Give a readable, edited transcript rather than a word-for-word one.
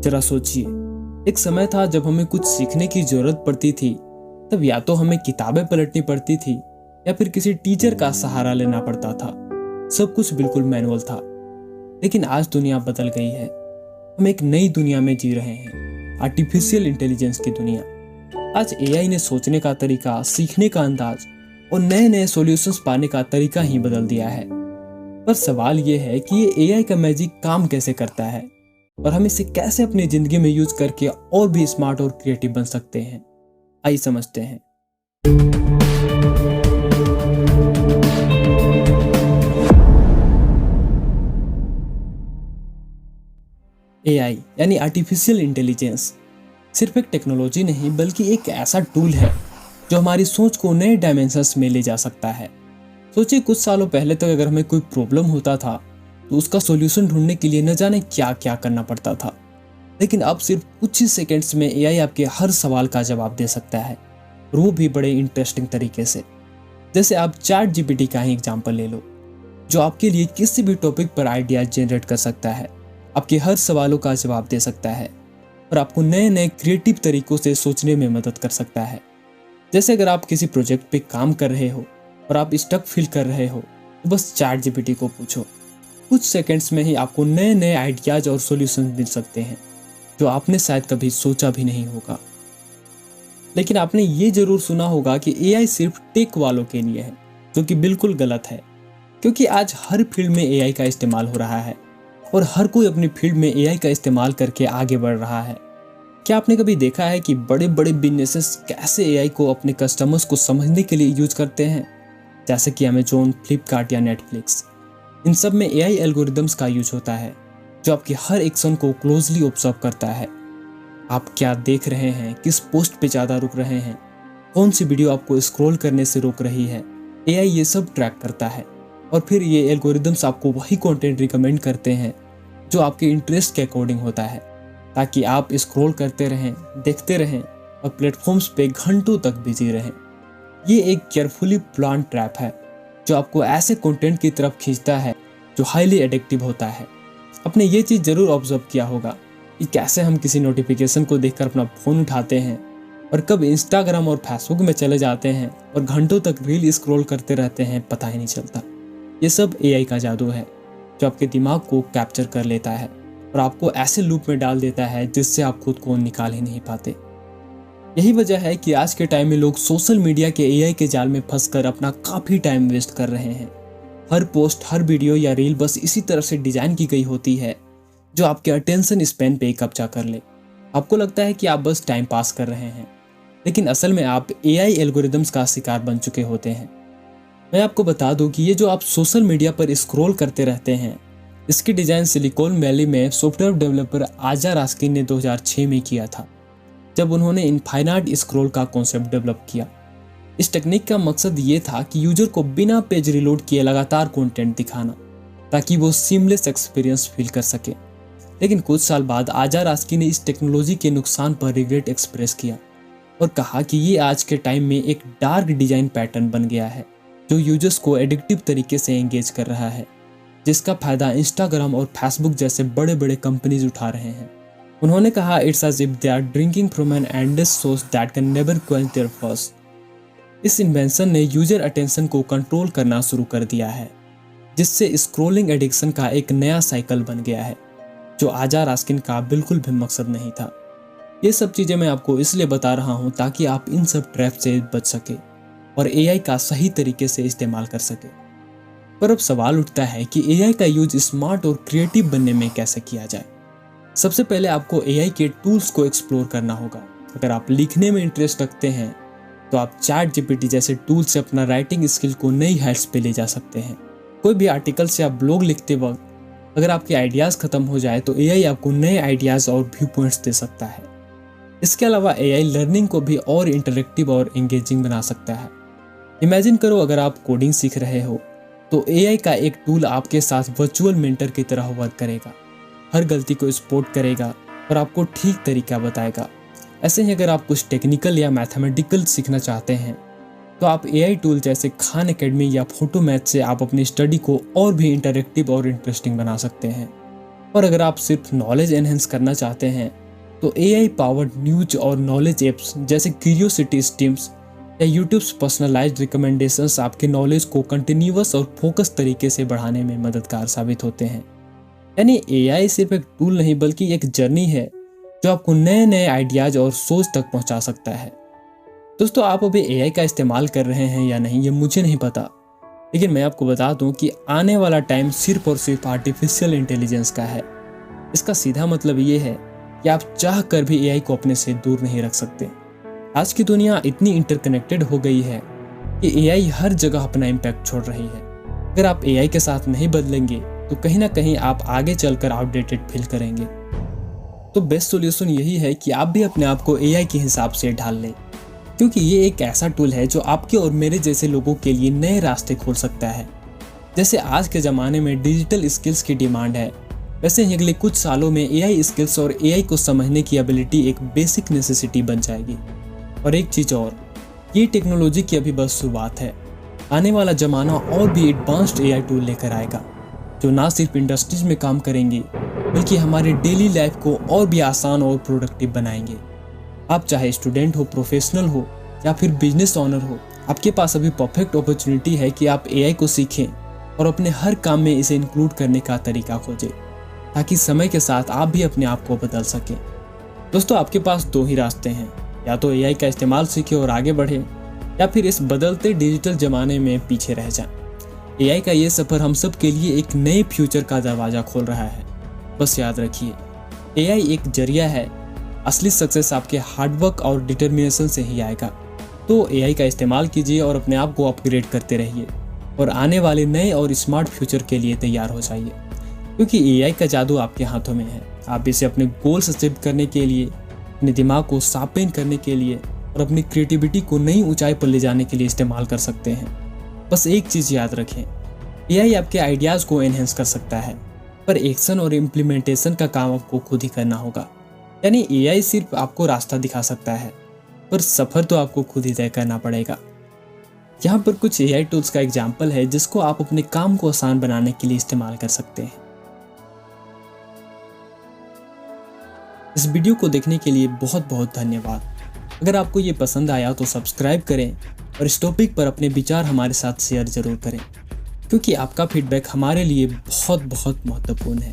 जरा सोचिए, एक समय था जब हमें कुछ सीखने की जरूरत पड़ती थी, तब या तो हमें किताबें पलटनी पड़ती थी या फिर किसी टीचर का सहारा लेना पड़ता था। सब कुछ बिल्कुल मैनुअल था। लेकिन आज दुनिया बदल गई है। हम एक नई दुनिया में जी रहे हैं, आर्टिफिशियल इंटेलिजेंस की दुनिया। आज एआई ने सोचने का तरीका, सीखने का अंदाज और नए नए सॉल्यूशंस पाने का तरीका ही बदल दिया है। पर सवाल यह है कि ये एआई का मैजिक काम कैसे करता है और हम इसे कैसे अपनी जिंदगी में यूज करके और भी स्मार्ट और क्रिएटिव बन सकते हैं। आइए समझते हैं। एआई यानी आर्टिफिशियल इंटेलिजेंस सिर्फ एक टेक्नोलॉजी नहीं बल्कि एक ऐसा टूल है जो हमारी सोच को नए डायमेंशंस में ले जा सकता है। सोचिए, कुछ सालों पहले तक अगर हमें कोई प्रॉब्लम होता था तो उसका सॉल्यूशन ढूंढने के लिए न जाने क्या क्या करना पड़ता था। लेकिन अब सिर्फ कुछ ही सेकंड्स में एआई आपके हर सवाल का जवाब दे सकता है, और वो भी बड़े इंटरेस्टिंग तरीके से। जैसे आप चैट जीपीटी का ही एग्जांपल ले लो, जो आपके लिए किसी भी टॉपिक पर आइडिया जनरेट कर सकता है, आपके हर सवालों का जवाब दे सकता है और आपको नए नए क्रिएटिव तरीकों से सोचने में मदद कर सकता है। जैसे अगर आप किसी प्रोजेक्ट पे काम कर रहे हो और आप स्टक फील कर रहे हो तो बस चैट जीपीटी को पूछो, कुछ सेकंड्स में ही आपको नए नए आइडियाज और सॉल्यूशन मिल सकते हैं जो आपने शायद कभी सोचा भी नहीं होगा। लेकिन आपने ये जरूर सुना होगा कि एआई सिर्फ टेक वालों के लिए है, जो कि बिल्कुल गलत है। क्योंकि आज हर फील्ड में एआई का इस्तेमाल हो रहा है और हर कोई अपनी फील्ड में एआई का इस्तेमाल करके आगे बढ़ रहा है। क्या आपने कभी देखा है कि बड़े बड़े बिजनेसेस कैसे एआई को अपने कस्टमर्स को समझने के लिए यूज करते हैं? जैसे कि अमेजोन, फ्लिपकार्ट या नेटफ्लिक्स। इन सब में एआई एल्गोरिदम्स का यूज होता है जो आपकी हर एक्शन को क्लोजली ऑब्जर्व करता है। आप क्या देख रहे हैं, किस पोस्ट पे ज़्यादा रुक रहे हैं, कौन सी वीडियो आपको स्क्रॉल करने से रोक रही है, एआई ये सब ट्रैक करता है। और फिर ये एल्गोरिदम्स आपको वही कंटेंट रिकमेंड करते हैं जो आपके इंटरेस्ट के अकॉर्डिंग होता है, ताकि आप स्क्रॉल करते रहें, देखते रहें और प्लेटफॉर्म्स पे घंटों तक बिजी रहें। ये एक केयरफुली प्लान ट्रैप है जो आपको ऐसे कंटेंट की तरफ खींचता है जो हाईली एडिक्टिव होता है। आपने ये चीज़ जरूर ऑब्जर्व किया होगा कि कैसे हम किसी नोटिफिकेशन को देखकर अपना फ़ोन उठाते हैं और कब इंस्टाग्राम और फेसबुक में चले जाते हैं और घंटों तक रील स्क्रॉल करते रहते हैं, पता ही नहीं चलता। ये सब एआई का जादू है जो आपके दिमाग को कैप्चर कर लेता है और आपको ऐसे लूप में डाल देता है जिससे आप खुद को निकाल ही नहीं पाते। यही वजह है कि आज के टाइम में लोग सोशल मीडिया के एआई के जाल में फंसकर अपना काफ़ी टाइम वेस्ट कर रहे हैं। हर पोस्ट, हर वीडियो या रील बस इसी तरह से डिज़ाइन की गई होती है जो आपके अटेंशन स्पैन पे कब्जा कर ले। आपको लगता है कि आप बस टाइम पास कर रहे हैं, लेकिन असल में आप एआई एल्गोरिदम्स का शिकार बन चुके होते हैं। मैं आपको बता दूं कि ये जो आप सोशल मीडिया पर स्क्रॉल करते रहते हैं, इसकी डिज़ाइन सिलिकॉन वैली में सॉफ्टवेयर डेवलपर आजा रास्किन ने 2006 में किया था, जब उन्होंने इनफाइनाइट स्क्रॉल का कॉन्सेप्ट डेवलप किया। इस टेक्निक का मकसद ये था कि यूजर को बिना पेज रिलोड किए लगातार कंटेंट दिखाना, ताकि वो सीमलेस एक्सपीरियंस फील कर सके। लेकिन कुछ साल बाद आजा रास्किन ने इस टेक्नोलॉजी के नुकसान पर रिग्रेट एक्सप्रेस किया और कहा कि ये आज के टाइम में एक डार्क डिजाइन पैटर्न बन गया है जो यूजर्स को एडिक्टिव तरीके से एंगेज कर रहा है, जिसका फायदा इंस्टाग्राम और फेसबुक जैसे बड़े बड़े कंपनीज उठा रहे हैं। उन्होंने कहा, it's as if they are drinking from an endless source that can never quench their thirst. इस इन्वेंशन ने यूजर अटेंशन को कंट्रोल करना शुरू कर दिया है, जिससे स्क्रॉलिंग एडिक्शन का एक नया साइकिल बन गया है, जो आजा रास्किन का बिल्कुल भी मकसद नहीं था। ये सब चीज़ें मैं आपको इसलिए बता रहा हूँ ताकि आप इन सब ट्रैप से बच सके और एआई का सही तरीके से इस्तेमाल कर सके। पर अब सवाल उठता है कि एआई का यूज स्मार्ट और क्रिएटिव बनने में कैसे किया जाए। सबसे पहले आपको एआई के टूल्स को एक्सप्लोर करना होगा। अगर आप लिखने में इंटरेस्ट रखते हैं तो आप चैट जीपीटी जैसे टूल से अपना राइटिंग स्किल को नई हाइट्स पे ले जा सकते हैं। कोई भी आर्टिकल या ब्लॉग लिखते वक्त अगर आपके आइडियाज़ खत्म हो जाए तो एआई आपको नए आइडियाज़ और व्यू पॉइंट्स दे सकता है। इसके अलावा एआई लर्निंग को भी और इंटरेक्टिव और एंगेजिंग बना सकता है। इमेजिन करो, अगर आप कोडिंग सीख रहे हो तो एआई का एक टूल आपके साथ वर्चुअल मेंटर की तरह वर्क करेगा, हर गलती को स्पॉट करेगा और आपको ठीक तरीका बताएगा। ऐसे ही अगर आप कुछ टेक्निकल या मैथमेटिकल सीखना चाहते हैं तो आप एआई टूल जैसे खान एकेडमी या फोटो मैथ से आप अपनी स्टडी को और भी इंटरेक्टिव और इंटरेस्टिंग बना सकते हैं। और अगर आप सिर्फ नॉलेज एनहेंस करना चाहते हैं तो AI पावर्ड न्यूज और नॉलेज एप्स जैसे क्यूरियोसिटी स्ट्रीम्स या यूट्यूब्स पर्सनलाइज्ड रिकमेंडेशंस आपके नॉलेज को कंटिन्यूअस और फोकस तरीके से बढ़ाने में मददगार साबित होते हैं। यानी AI सिर्फ एक टूल नहीं बल्कि एक जर्नी है जो आपको नए नए आइडियाज और सोच तक पहुंचा सकता है। दोस्तों, आप अभी AI का इस्तेमाल कर रहे हैं या नहीं ये मुझे नहीं पता, लेकिन मैं आपको बता दूं कि आने वाला टाइम सिर्फ और सिर्फ आर्टिफिशियल इंटेलिजेंस का है। इसका सीधा मतलब ये है कि आप चाह कर भी AI को अपने से दूर नहीं रख सकते। आज की दुनिया इतनी इंटरकनेक्टेड हो गई है कि AI हर जगह अपना इम्पैक्ट छोड़ रही है। अगर आप AI के साथ नहीं बदलेंगे तो कहीं ना कहीं आप आगे चलकर आउटडेटेड फील करेंगे। तो बेस्ट सॉल्यूशन यही है कि आप भी अपने आप को AI के हिसाब से ढाल लें, क्योंकि ये एक ऐसा टूल है जो आपके और मेरे जैसे लोगों के लिए नए रास्ते खोल सकता है। जैसे आज के ज़माने में डिजिटल स्किल्स की डिमांड है, वैसे ही अगले कुछ सालों में AI स्किल्स और AI को समझने की एबिलिटी एक बेसिक नेसेसिटी बन जाएगी। और एक चीज़ और, ये टेक्नोलॉजी की अभी बस शुरुआत है। आने वाला ज़माना और भी एडवांस्ड AI टूल लेकर आएगा जो ना सिर्फ इंडस्ट्रीज में काम करेंगे बल्कि हमारे डेली लाइफ को और भी आसान और प्रोडक्टिव बनाएंगे। आप चाहे स्टूडेंट हो, प्रोफेशनल हो या फिर बिजनेस ऑनर हो, आपके पास अभी परफेक्ट अपॉर्चुनिटी है कि आप AI को सीखें और अपने हर काम में इसे इंक्लूड करने का तरीका खोजें, ताकि समय के साथ आप भी अपने आप को बदल सकें। दोस्तों, आपके पास दो ही रास्ते हैं, या तो AI का इस्तेमाल सीखें और आगे बढ़ें, या फिर इस बदलते डिजिटल ज़माने में पीछे रह जाएं। AI का ये सफ़र हम सब के लिए एक नए फ्यूचर का दरवाज़ा खोल रहा है। बस याद रखिए, AI एक जरिया है, असली सक्सेस आपके हार्डवर्क और डिटर्मिनेशन से ही आएगा। तो AI का इस्तेमाल कीजिए और अपने आप को अपग्रेड करते रहिए और आने वाले नए और स्मार्ट फ्यूचर के लिए तैयार हो जाइए, क्योंकि AI का जादू आपके हाथों में है। आप इसे अपने गोल्स अचीव करने के लिए, अपने दिमाग को शार्पन करने के लिए और अपनी क्रिएटिविटी को नई ऊंचाई पर ले जाने के लिए इस्तेमाल कर सकते हैं। बस एक चीज़ याद रखें, AI आपके आइडियाज़ को एनहेंस कर सकता है, पर एक्शन और इम्प्लीमेंटेशन का काम आपको खुद ही करना होगा। यानी AI सिर्फ आपको रास्ता दिखा सकता है, पर सफ़र तो आपको खुद ही तय करना पड़ेगा। यहाँ पर कुछ AI टूल्स का एग्जाम्पल है जिसको आप अपने काम को आसान बनाने के लिए इस्तेमाल कर सकते हैं। इस वीडियो को देखने के लिए बहुत बहुत धन्यवाद। अगर आपको ये पसंद आया तो सब्सक्राइब करें और इस टॉपिक पर अपने विचार हमारे साथ शेयर जरूर करें, क्योंकि आपका फीडबैक हमारे लिए बहुत बहुत महत्वपूर्ण है।